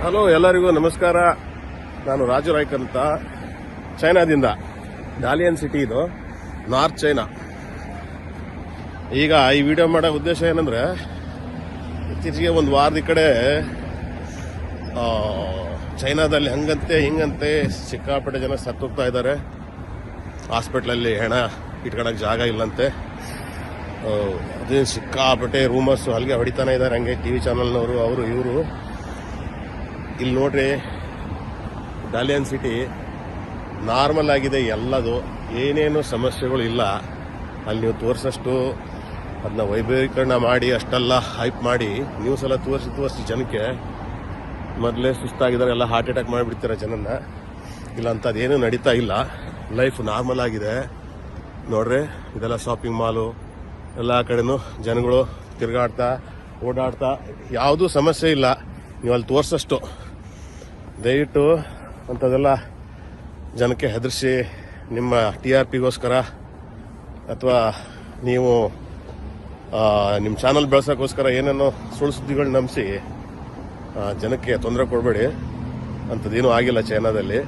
Hello, ಎಲ್ಲರಿಗೂ ನಮಸ್ಕಾರ. ನಾನು ರಾಜು ರಾಯ್ಕ್ ಅಂತ, ಚೈನಾದಿಂದ. ಡಾಲಿಯನ್ ಸಿಟಿ ಇದು, ನಾರ್ತ್ ಚೈನಾ. ಈಗ ಈ ವಿಡಿಯೋ ಮಾಡೋ ಉದ್ದೇಶ ಏನಂದ್ರೆ, ಇತ್ತೀಚೆಗೆ ಒಂದು ವಾರದ ಕಡೆ ಚೈನಾದಲ್ಲಿ ಹಂಗಂತೆ ಹಿಂಗಂತೆ ಸಿಕ್ಕಾಪಟ್ಟೆ ಜನ ಸತ್ತೋಗ್ತಾ ಇದ್ದಾರೆ. ಹಾಸ್ಪಿಟ್ಲಲ್ಲಿ ಹೆಣ ಇಟ್ಕೊಳಕ್ ಜಾಗ ಇಲ್ಲಂತೆ. ಅದೇ ಸಿಕ್ಕಾಪಟ್ಟೆ ರೂಮರ್ಸ್ ಅಲ್ಲಿಗೆ ಹೊಡಿತಾನೆ ಇದ್ದಾರೆ. ಹಂಗೆ ಟಿವಿ ಚಾನಲ್ನವರು ಅವರು ಇವರು. ಇಲ್ಲಿ ನೋಡ್ರಿ, ಡಾಲಿಯನ್ ಸಿಟಿ ನಾರ್ಮಲ್ ಆಗಿದೆ, ಎಲ್ಲದು ಏನೇನು ಸಮಸ್ಯೆಗಳು ಇಲ್ಲ. ಅಲ್ಲಿ ನೀವು ತೋರಿಸಷ್ಟು ಅದನ್ನ ವೈಭವೀಕರಣ ಮಾಡಿ ಅಷ್ಟೆಲ್ಲ ಹೈಪ್ ಮಾಡಿ ನ್ಯೂಸ್ ಎಲ್ಲ ತೋರಿಸಿ ಜನಕ್ಕೆ ಮೊದಲೇ ಸುಸ್ತಾಗಿದ್ದಾರೆ, ಎಲ್ಲ ಹಾರ್ಟ್ ಅಟ್ಯಾಕ್ ಮಾಡಿಬಿಡ್ತಾರೆ ಜನನ್ನ. ಇಲ್ಲ ಅಂತ ಅದೇನು ನಡೀತಾ ಇಲ್ಲ. ಲೈಫ್ ನಾರ್ಮಲ್ ಆಗಿದೆ. ನೋಡ್ರಿ, ಇದೆಲ್ಲ ಶಾಪಿಂಗ್ ಮಾಲು, ಎಲ್ಲ ಕಡೆನೂ ಜನಗಳು ತಿರುಗಾಡ್ತಾ ಓಡಾಡ್ತಾ, ಯಾವುದೂ ಸಮಸ್ಯೆ ಇಲ್ಲ. ನೀವು ಅಲ್ಲಿ ತೋರಿಸಷ್ಟು ದಯವಿಟ್ಟು ಅಂಥದ್ದೆಲ್ಲ ಜನಕ್ಕೆ ಹೆದರಿಸಿ ನಿಮ್ಮ TRPಗೋಸ್ಕರ ಅಥವಾ ನೀವು ನಿಮ್ಮ ಚಾನಲ್ ಬೆಳೆಸೋಕ್ಕೋಸ್ಕರ ಏನೇನೋ ಸುಳ್ಳು ಸುದ್ದಿಗಳು ನಂಬಿಸಿ ಜನಕ್ಕೆ ತೊಂದರೆ ಕೊಡಬೇಡಿ. ಅಂಥದ್ದೇನೂ ಆಗಿಲ್ಲ ಚೈನಾದಲ್ಲಿ.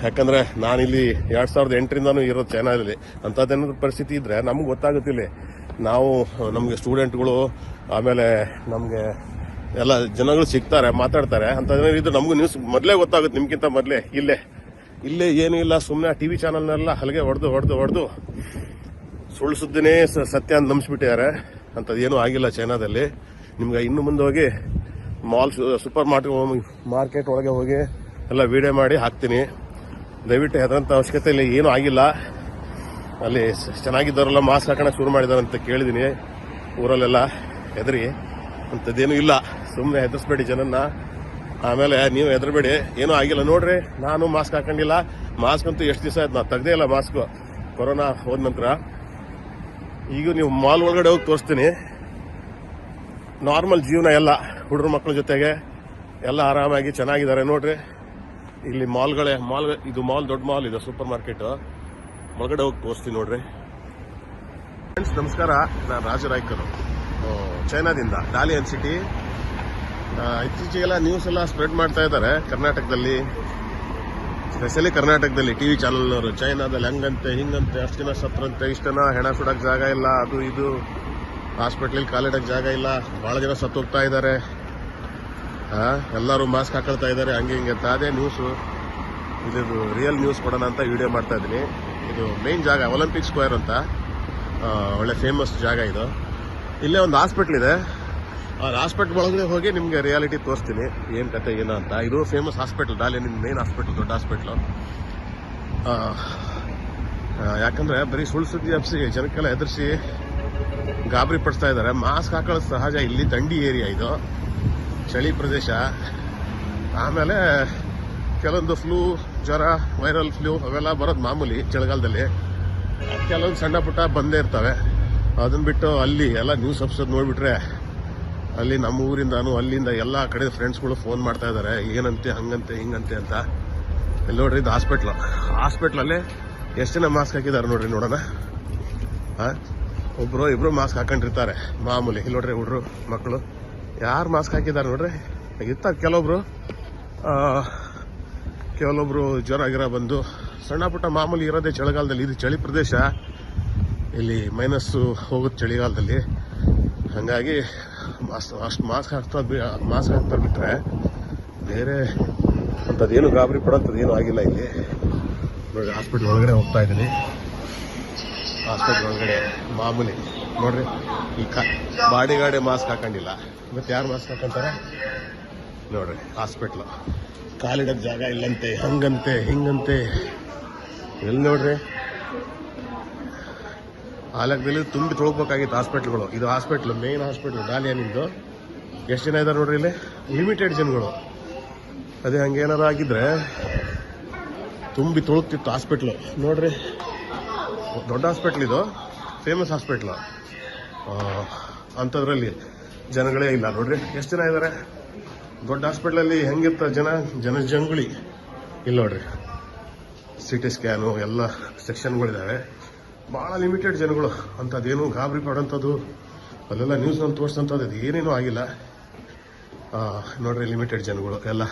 ಯಾಕಂದ್ರೆ ನಾನಿಲ್ಲಿ 2008ರಿಂದನೂ ಇರೋದು ಚೈನಾದಲ್ಲಿ. ಅಂಥದ್ದೇನಾದ್ರು ಪರಿಸ್ಥಿತಿ ಇದ್ರೆ ನಮ್ಗೆ ಗೊತ್ತಾಗುತ್ತಿಲ್ಲ. ನಮಗೆ ಸ್ಟೂಡೆಂಟ್ಗಳು, ಆಮೇಲೆ ನಮಗೆ ಎಲ್ಲ ಜನಗಳು ಸಿಗ್ತಾರೆ, ಮಾತಾಡ್ತಾರೆ. ಅಂಥದ್ದೇನಿದ್ದು ನಮಗೂ ನ್ಯೂಸ್ ಮೊದಲೇ ಗೊತ್ತಾಗುತ್ತೆ, ನಿಮ್ಗಿಂತ ಮೊದಲೇ. ಇಲ್ಲೇ ಏನೂ ಇಲ್ಲ, ಸುಮ್ಮನೆ TV ಚಾನಲ್ನೆಲ್ಲ ಹಲಗೆ ಹೊಡೆದು ಸುಳ್ಳು ಸುದ್ದಿನೇ ಸತ್ಯ ಅಂತ ನಂಬಿಸ್ಬಿಟ್ಟಿದ್ದಾರೆ. ಅಂಥದ್ದೇನೂ ಆಗಿಲ್ಲ ಚೈನಾದಲ್ಲಿ. ನಿಮ್ಗೆ ಇನ್ನು ಮುಂದೆ ಹೋಗಿ ಮಾಲ್, ಸೂಪರ್ ಮಾರ್ಕೆಟ್ ಒಳಗೆ ಹೋಗಿ ಎಲ್ಲ ವಿಡಿಯೋ ಮಾಡಿ ಹಾಕ್ತೀನಿ. ದಯವಿಟ್ಟು ಹೆದರಂತ ಅವಶ್ಯಕತೆ ಇಲ್ಲ, ಏನೂ ಆಗಿಲ್ಲ. ಅಲ್ಲಿ ಚೆನ್ನಾಗಿದ್ದವರೆಲ್ಲ ಮಾಸ್ಕ್ ಹಾಕೋಣ ಶುರು ಮಾಡಿದಾರೆ ಅಂತ ಕೇಳಿದ್ದೀನಿ ಊರಲ್ಲೆಲ್ಲ. ಹೆದರಿ ಅಂಥದ್ದೇನೂ ಇಲ್ಲ, ಸುಮ್ಮನೆ ಹೆದರ್ಸ್ಬೇಡಿ ಜನನ್ನ. ಆಮೇಲೆ ನೀವು ಹೆದರ್ಬೇಡಿ, ಏನೂ ಆಗಿಲ್ಲ. ನೋಡ್ರಿ, ನಾನು ಮಾಸ್ಕ್ ಹಾಕೊಂಡಿಲ್ಲ. ಮಾಸ್ಕ್ ಅಂತೂ ಎಷ್ಟು ದಿವಸ ಆಯ್ತು, ನಾನು ತೆಗ್ದೇ ಇಲ್ಲ ಮಾಸ್ಕ್, ಕೊರೋನಾ ಹೋದ ನಂತರ. ಈಗ ನೀವು ಮಾಲ್ ಒಳಗಡೆ ಹೋಗಿ ತೋರಿಸ್ತೀನಿ. ನಾರ್ಮಲ್ ಜೀವನ ಎಲ್ಲ, ಹುಡುಗರ ಮಕ್ಕಳ ಜೊತೆಗೆ ಎಲ್ಲ ಆರಾಮಾಗಿ ಚೆನ್ನಾಗಿದ್ದಾರೆ. ನೋಡ್ರಿ, ಇಲ್ಲಿ ಇದು ಮಾಲ್, ದೊಡ್ಡ ಮಾಲ್ ಇದೆ, ಸೂಪರ್ ಮಾರ್ಕೆಟ್. ಒಳಗಡೆ ಹೋಗಿ ತೋರಿಸ್ತೀನಿ ನೋಡ್ರಿ. ಫ್ರೆಂಡ್ಸ್ ನಮಸ್ಕಾರ, ನಾನು ರಾಜು ರಾಯ್ಕರು, ಚೈನಾದಿಂದ, ಡಾಲಿಯನ್ ಸಿಟಿ. ಇತ್ತೀಚೆಗೆಲ್ಲ ನ್ಯೂಸ್ ಎಲ್ಲ ಸ್ಪ್ರೆಡ್ ಮಾಡ್ತಾ ಇದ್ದಾರೆ ಕರ್ನಾಟಕದಲ್ಲಿ, ಸ್ಪೆಷಲಿ ಕರ್ನಾಟಕದಲ್ಲಿ TV ಚಾನಲ್ನವರು. ಚೈನಾದಲ್ಲಿ ಹಂಗಂತೆ ಹಿಂಗಂತೆ, ಅಷ್ಟು ಜನ ಸತ್ರಂತೆ, ಇಷ್ಟು ಜನ ಹೆಣ ಸುಡಕ್ ಜಾಗ ಇಲ್ಲ, ಅದು ಇದು, ಹಾಸ್ಪಿಟ್ಲಲ್ಲಿ ಕಾಲಿಡಕ್ ಜಾಗ ಇಲ್ಲ, ಬಹಳ ಜನ ಸತ್ತೋಗ್ತಾ ಇದ್ದಾರೆ, ಎಲ್ಲರೂ ಮಾಸ್ಕ್ ಹಾಕೊಳ್ತಾ ಇದ್ದಾರೆ, ಹಂಗೆ ಹಿಂಗೆ ಅಂತ. ಅದೇ ನ್ಯೂಸು, ಇದು ರಿಯಲ್ ನ್ಯೂಸ್ ಕೊಡೋಣ ಅಂತ ವಿಡಿಯೋ ಮಾಡ್ತಾ ಇದ್ದೀನಿ. ಇದು ಮೇನ್ ಜಾಗ ಒಲಿಂಪಿಕ್ ಸ್ಕ್ವೇರ್ ಅಂತ, ಒಳ್ಳೆ ಫೇಮಸ್ ಜಾಗ ಇದು. ಇಲ್ಲೇ ಒಂದು ಹಾಸ್ಪಿಟ್ಲ್ ಇದೆ. ಆ ಹಾಸ್ಪಿಟ್ಲ್ ಒಳಗಡೆ ಹೋಗಿ ನಿಮಗೆ ರಿಯಾಲಿಟಿ ತೋರಿಸ್ತೀನಿ, ಏನು ಕತೆ ಏನೋ ಅಂತ. ಇದು ಫೇಮಸ್ ಹಾಸ್ಪಿಟ್ಲ್, ಡಾಲಿಯನ್ ಮೇನ್ ಹಾಸ್ಪಿಟ್ಲ್, ದೊಡ್ಡ ಹಾಸ್ಪಿಟ್ಲು. ಯಾಕಂದ್ರೆ ಬರೀ ಸುಳ್ಳು ಸುದ್ದಿ ಹಬ್ಬಿಸಿ ಜನಕ್ಕೆಲ್ಲ ಎದುರಿಸಿ ಗಾಬರಿ ಪಡಿಸ್ತಾ ಇದ್ದಾರೆ. ಮಾಸ್ಕ್ ಹಾಕೊಳ್ಳೋದು ಸಹಜ, ಇಲ್ಲಿ ಥಂಡಿ ಏರಿಯಾ, ಇದು ಚಳಿ ಪ್ರದೇಶ. ಆಮೇಲೆ ಕೆಲವೊಂದು ಫ್ಲೂ, ಜ್ವರ, ವೈರಲ್ ಫ್ಲೂ ಅವೆಲ್ಲ ಬರೋದು ಮಾಮೂಲಿ ಚಳಿಗಾಲದಲ್ಲಿ. ಕೆಲವೊಂದು ಸಣ್ಣ ಪುಟ್ಟ ಬಂದೇ ಇರ್ತವೆ. ಅದನ್ನ ಬಿಟ್ಟು ಅಲ್ಲಿ ಎಲ್ಲ ನ್ಯೂಸ್ ಹಬ್ಸೋದು ನೋಡ್ಬಿಟ್ರೆ, ಅಲ್ಲಿ ನಮ್ಮ ಊರಿಂದಾನು ಅಲ್ಲಿಂದ ಎಲ್ಲ ಕಡೆ ಫ್ರೆಂಡ್ಸ್ಗಳು ಫೋನ್ ಮಾಡ್ತಾ ಇದ್ದಾರೆ, ಏನಂತೆ ಹಂಗಂತೆ ಹಿಂಗಂತೆ ಅಂತ. ಇಲ್ಲಿ ನೋಡ್ರಿ, ಇದು ಹಾಸ್ಪಿಟ್ಲಲ್ಲಿ ಎಷ್ಟು ಜನ ಮಾಸ್ಕ್ ಹಾಕಿದ್ದಾರೆ ನೋಡ್ರಿ, ನೋಡೋಣ. ಒಬ್ರು ಇಬ್ರು ಮಾಸ್ಕ್ ಹಾಕೊಂಡಿರ್ತಾರೆ ಮಾಮೂಲಿ. ಇಲ್ಲಿ ನೋಡ್ರಿ, ಹುಡ್ರು ಮಕ್ಕಳು ಯಾರು ಮಾಸ್ಕ್ ಹಾಕಿದ್ದಾರೆ ನೋಡ್ರಿ. ಇರ್ತಾರೆ ಕೆಲವೊಬ್ರು ಜ್ವರ ಗಿರ ಬಂದು, ಸಣ್ಣ ಪುಟ್ಟ ಮಾಮೂಲಿ ಇರೋದೇ ಚಳಿಗಾಲದಲ್ಲಿ. ಇದು ಚಳಿ ಪ್ರದೇಶ, ಇಲ್ಲಿ ಮೈನಸ್ಸು ಹೋಗುತ್ತೆ ಚಳಿಗಾಲದಲ್ಲಿ. ಹಾಗಾಗಿ ಅಷ್ಟು ಮಾಸ್ಕ್ ಹಾಕ್ತಾ ಬಿಟ್ರೆ ಬೇರೆ ಅಂಥದ್ದೇನು ಗಾಬರಿ ಪಡೋಂಥದ್ದು ಏನೂ ಆಗಿಲ್ಲ ಇಲ್ಲಿ. ನೋಡಿ, ಹಾಸ್ಪಿಟ್ಲ್ ಒಳಗಡೆ ಹೋಗ್ತಾ ಇದ್ದೀನಿ. ಹಾಸ್ಪಿಟ್ಲ್ ಒಳಗಡೆ ಮಾಮೂಲಿ ನೋಡ್ರಿ, ಈ ಬಾಡಿಗಾಡೆ ಮಾಸ್ಕ್ ಹಾಕೊಂಡಿಲ್ಲ, ಮತ್ತೆ ಯಾರು ಮಾಸ್ಕ್ ಹಾಕೊಂತಾರೆ ನೋಡ್ರಿ. ಹಾಸ್ಪಿಟ್ಲು ಕಾಲಿಡೋಕ್ಕೆ ಜಾಗ ಇಲ್ಲಂತೆ, ಹಂಗಂತೆ ಹಿಂಗಂತೆ. ಎಲ್ಲಿ ನೋಡ್ರಿ, ಆಲಕದಲ್ಲಿ ತುಂಬಿ ತೊಳ್ಬೇಕಾಗಿತ್ತು ಹಾಸ್ಪಿಟ್ಲ್ಗಳು. ಇದು ಹಾಸ್ಪಿಟ್ಲು, ಮೇನ್ ಹಾಸ್ಪಿಟ್ಲು ಡಾಲಿಯನ್ನಿಂದು. ಎಷ್ಟು ಜನ ಇದ್ದಾರೆ ನೋಡ್ರಿ ಇಲ್ಲಿ, ಲಿಮಿಟೆಡ್ ಜನಗಳು. ಅದೇ ಹಂಗೇನಾರು ಆಗಿದ್ರೆ ತುಂಬಿ ತೊಳಗ್ತಿತ್ತು ಹಾಸ್ಪಿಟ್ಲು. ನೋಡ್ರಿ, ದೊಡ್ಡ ಹಾಸ್ಪಿಟ್ಲ್ ಇದು, ಫೇಮಸ್ ಹಾಸ್ಪಿಟ್ಲು. ಅಂಥದ್ರಲ್ಲಿ ಜನಗಳೇ ಇಲ್ಲ ನೋಡ್ರಿ, ಎಷ್ಟು ಜನ ಇದ್ದಾರೆ. ದೊಡ್ಡ ಹಾಸ್ಪಿಟ್ಲಲ್ಲಿ ಹೆಂಗಿರ್ತ ಜನಜಂಗುಳಿ. ಇಲ್ಲಿ ನೋಡ್ರಿ, CT ಸ್ಕ್ಯಾನು ಎಲ್ಲ ಸೆಕ್ಷನ್ಗಳಿದ್ದಾವೆ, ಭಾಳ ಲಿಮಿಟೆಡ್ ಜನಗಳು. ಅಂಥದ್ದೇನು ಗಾಬರಿ ಪಡೋಂಥದ್ದು, ಅಲ್ಲೆಲ್ಲ ನ್ಯೂಸ್ನಲ್ಲಿ ತೋರಿಸೋಂಥದ್ದು ಏನೇನೂ ಆಗಿಲ್ಲ. ನೋಡ್ರಿ ಲಿಮಿಟೆಡ್ ಜನಗಳು ಎಲ್ಲ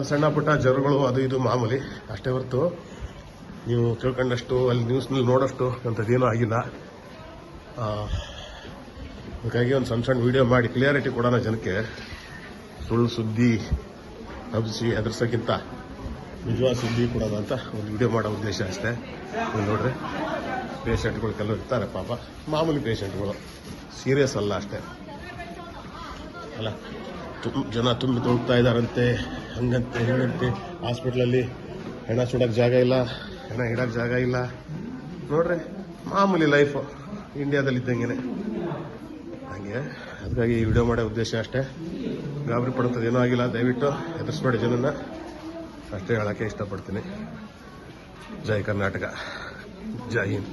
ಸಣ್ಣ ಪುಟ್ಟ ಜ್ವರಗಳು ಅದು ಇದು ಮಾಮೂಲಿ ಅಷ್ಟೇ ಹೊರತು ನೀವು ತಿಳ್ಕೊಂಡಷ್ಟು ಅಲ್ಲಿ ನ್ಯೂಸ್ನಲ್ಲಿ ನೋಡೋಷ್ಟು ಅಂಥದ್ದೇನೂ ಆಗಿಲ್ಲ. ಹಾಗಾಗಿ ಒಂದು ಸಣ್ಣ ವೀಡಿಯೋ ಮಾಡಿ ಕ್ಲಿಯಾರಿಟಿ ಕೊಡೋಣ ಜನಕ್ಕೆ. ಸುಳ್ಳು ಸುದ್ದಿ ಹಬ್ಬಿಸಿ ಹೆದರ್ಸೋಕ್ಕಿಂತ ನಿಜವಾದ ಸುದ್ದಿ ಕೊಡೋಣ ಅಂತ ಒಂದು ವಿಡಿಯೋ ಮಾಡೋ ಉದ್ದೇಶ ಅಷ್ಟೇ. ನೋಡ್ರಿ ಪೇಷಂಟ್ಗಳು ಕೆಲವರು ಇರ್ತಾರೆ ಪಾಪ, ಮಾಮೂಲಿ ಪೇಷಂಟ್ಗಳು, ಸೀರಿಯಸ್ ಅಲ್ಲ ಅಷ್ಟೇ ಅಲ್ಲ. ಜನ ತುಂಬಿ ತೊಳ್ತಾ ಇದ್ದಾರಂತೆ, ಹಂಗಂತೆ ಹಿಂಗಂತೆ. ಹಾಸ್ಪಿಟ್ಲಲ್ಲಿ ಹೆಣ ಸುಡೋಕ್ಕೆ ಜಾಗ ಇಲ್ಲ, ಹೆಣ ಇಡೋಕ್ಕೆ ಜಾಗ ಇಲ್ಲ. ನೋಡ್ರಿ ಮಾಮೂಲಿ ಲೈಫು ಇಂಡಿಯಾದಲ್ಲಿ ಇದ್ದಂಗೆ ಹಂಗೆ. ಅದಕ್ಕಾಗಿ ಈ ವಿಡಿಯೋ ಮಾಡೋ ಉದ್ದೇಶ ಅಷ್ಟೇ. ಗಾಬರಿ ಪಡುತ್ತದೆ ಏನೂ ಆಗಿಲ್ಲ, ದಯವಿಟ್ಟು ಹೆದರ್ಸ್ಬೇಡಿ ಜನನ್ನ ಅಷ್ಟೇ ಹೇಳೋಕ್ಕೆ ಇಷ್ಟಪಡ್ತೀನಿ. ಜೈ ಕರ್ನಾಟಕ, ಜೈ ಹಿಂದ್.